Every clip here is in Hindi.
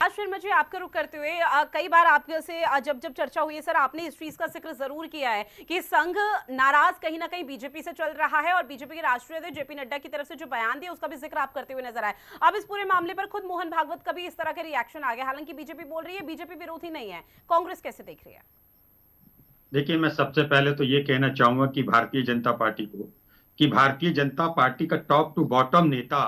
राज शर्मा जी, आपका रुख करते हुए कई बार आपके से जब जब चर्चा हुई है सर, आपने इस चीज का जिक्र जरूर किया है कि संघ नाराज कहीं ना कहीं बीजेपी से चल रहा है और बीजेपी के राष्ट्रीय अध्यक्ष जेपी नड्डा की तरफ से जो बयान दिया उसका भी जिक्र आप करते हुए नजर आए। अब इस पूरे मामले पर खुद मोहन भागवत का भी इस तरह के रिएक्शन आ गया। हालांकि बीजेपी बोल रही है बीजेपी विरोधी नहीं है, कांग्रेस कैसे देख रही है? देखिए, मैं सबसे पहले तो ये कहना चाहूंगा कि भारतीय जनता पार्टी का टॉप टू बॉटम नेता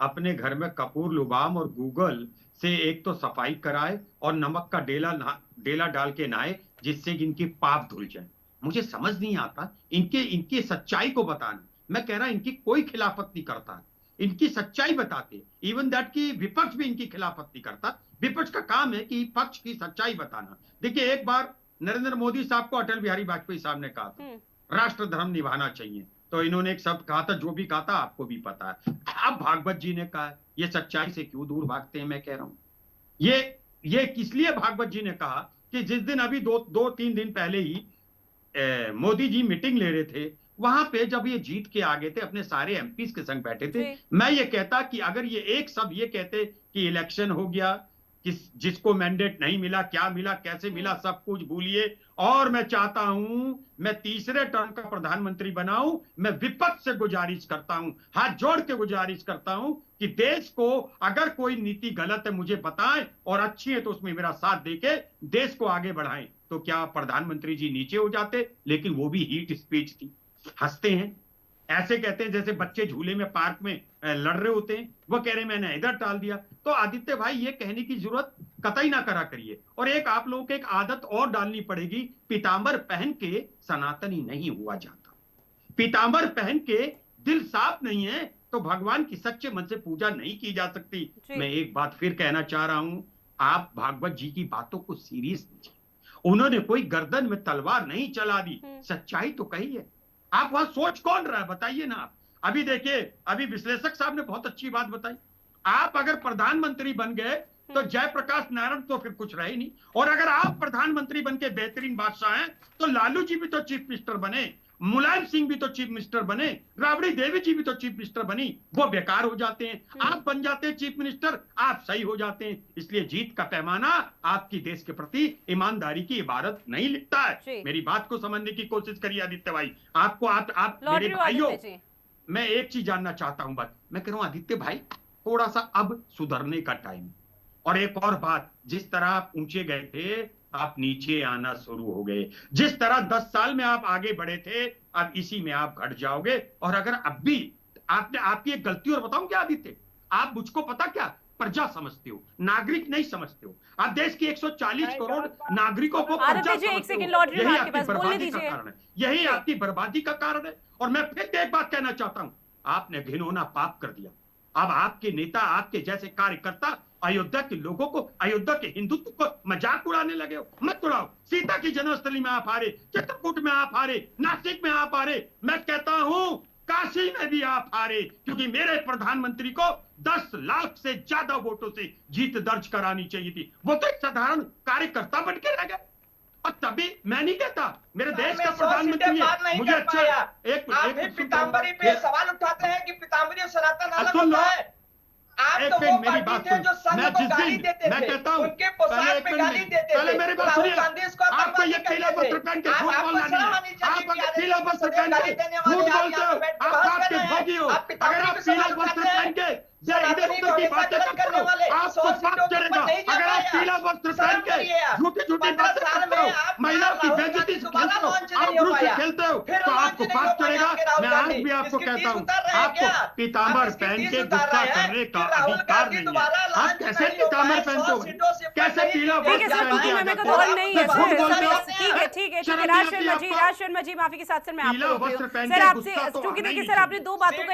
अपने घर में कपूर लुबाम और गूगल से एक तो सफाई कराए और नमक का डेला डाल के नहाए, जिससे कि इनकी पाप धुल जाए। मुझे समझ नहीं आता इनकी सच्चाई को बताना। मैं कह रहा इनकी कोई खिलाफत नहीं करता, इनकी सच्चाई बताते। इवन दैट की विपक्ष भी इनकी खिलाफत नहीं करता। विपक्ष का काम है कि पक्ष की सच्चाई बताना। देखिए, एक बार नरेंद्र मोदी साहब को अटल बिहारी वाजपेयी साहब ने कहा था राष्ट्र धर्म निभाना चाहिए, तो इन्होंने एक शब्द कहा था, जो भी कहा था आपको भी पता है। अब भागवत जी ने कहा, ये सच्चाई से क्यों दूर भागते हैं? मैं कह रहा हूं ये किस लिए भागवत जी ने कहा कि जिस दिन अभी दो तीन दिन पहले ही मोदी जी मीटिंग ले रहे थे, वहां पे जब ये जीत के आ गए थे, अपने सारे एमपीज के संग बैठे थे, मैं ये कहता कि अगर ये एक सब ये कहते कि इलेक्शन हो गया, जिसको मैंडेट नहीं मिला, क्या मिला, कैसे मिला, सब कुछ भूलिए, और मैं चाहता हूं मैं तीसरे टर्म का प्रधानमंत्री बनाऊं। मैं विपक्ष से गुजारिश करता हूं, हाथ जोड़ के गुजारिश करता हूं कि देश को अगर कोई नीति गलत है मुझे बताएं, और अच्छी है तो उसमें मेरा साथ देके देश को आगे बढ़ाएं। तो क्या प्रधानमंत्री जी नीचे हो जाते? लेकिन वो भी हीट स्पीच थी। हंसते हैं, ऐसे कहते हैं जैसे बच्चे झूले में पार्क में लड़ रहे होते हैं। वो कह रहे मैंने इधर टाल दिया। तो आदित्य भाई, ये कहने की जरूरत कतई ना करा करिए। और एक आप लोगों को एक आदत और डालनी पड़ेगी, पीतांबर पहन के सनातनी नहीं हुआ जाता। पीतांबर पहन के दिल साफ नहीं है तो भगवान की सच्चे मन से पूजा नहीं की जा सकती। मैं एक बात फिर कहना चाह रहा हूं, आप भागवत जी की बातों को सीरियस लीजिए। उन्होंने कोई गर्दन में तलवार नहीं चला दी, सच्चाई तो कही है। आप वहां सोच कौन रहा है बताइए ना आप। अभी देखिए, अभी विश्लेषक साहब ने बहुत अच्छी बात बताई। आप अगर प्रधानमंत्री बन गए तो जयप्रकाश नारायण तो फिर कुछ रहे नहीं, और अगर आप प्रधानमंत्री बन के बेहतरीन बादशाह हैं तो लालू जी भी तो चीफ मिनिस्टर बने, मुलायम सिंह भी तो चीफ मिनिस्टर बने, राबड़ी देवी जी भी तो चीफ मिनिस्टर बनी, वो बेकार हो जाते हैं। आप बन जाते हैं चीफ मिनिस्टर, आप सही हो जाते हैं। इसलिए जीत का पैमाना आपकी देश के प्रति ईमानदारी की इबारत नहीं लिखता है। मेरी बात को समझने की कोशिश करिए आदित्य भाई। आपको आप मेरे भाइयों, मैं एक चीज जानना चाहता हूं। बात मैं कह रहा हूं आदित्य भाई, थोड़ा सा अब सुधरने का टाइम। और एक और बात, जिस तरह आप ऊंचे गए थे आप नीचे आना शुरू हो गए। जिस तरह 10 साल में आप आगे बढ़े थे, अब इसी में आप घट जाओगे। और अगर अब भी आपकी एक गलती और बताऊं क्या आदित्य, आप मुझको पता क्या प्रजा समझते हो, नागरिक नहीं समझते हो। आप देश की 140 करोड़ नागरिकों को प्रजा समझते हो। यही आपकी बर्बादी का कारण है, यही आपकी बर्बादी का कारण है। और मैं फिर एक बात कहना चाहता हूं, आपने घिनौना पाप कर दिया। अब आपके नेता, आपके जैसे कार्यकर्ता अयोध्या के लोगों को, अयोध्या के हिंदुत्व को मजाक उड़ाने लगे हो। मत उड़ाओ। सीता की जन्मस्थली में आप हारे, चित्रकूट में आप हारे, नासिक में आप हारे, मैं कहता हूं काशी में भी आप हारे, क्योंकि मेरे प्रधानमंत्री को 10 लाख से ज्यादा वोटों से जीत दर्ज करानी चाहिए थी। वो तो एक साधारण कार्यकर्ता बन के रह गए। और तभी मैं नहीं कहता मेरे देश का प्रधानमंत्री है, मुझे अच्छा एक पीताम्बरी पे सवाल उठाते हैं कि पीताम्बरी और सनातन अलग होता है। आप तो वो पार्टी थे जो संघ को गाली देते थे, उनके पोशाक पे गाली देते थे। मेरी बात सुनिए, आपको ये पीला वस्त्र पहन के झूठ बोलना नहीं है। आप अगर पीला वस्त्र पहन के झूठ बोलते हो, आप पाप के भोगी हो। अगर आप पीला वस्त्र पहन के इधर उधर की बातें करते हो, आपको पाप चढ़ेगा। अगर आप पीला वस्त्र पहन के झूठी झूठी बातें करते हो, महिलाओं की बेइज्जती से खेलते हो, आप ग्रुप से खेलते हो, तो आपको पाप चढ़ेगा। मैं आज भी आपको कहता हूँ, आपको पीताम्बर पहन के गुस्सा करने का अधिकार नहीं है। आप कैसे पीताम्बर पहनते हो, कैसे पीला वस्त्र पहन के? ठीक है राज शर्मा जी, माफी के साथ सर मैं आपको, सर आपसे, क्योंकि देखिए सर आपने 2 बातों का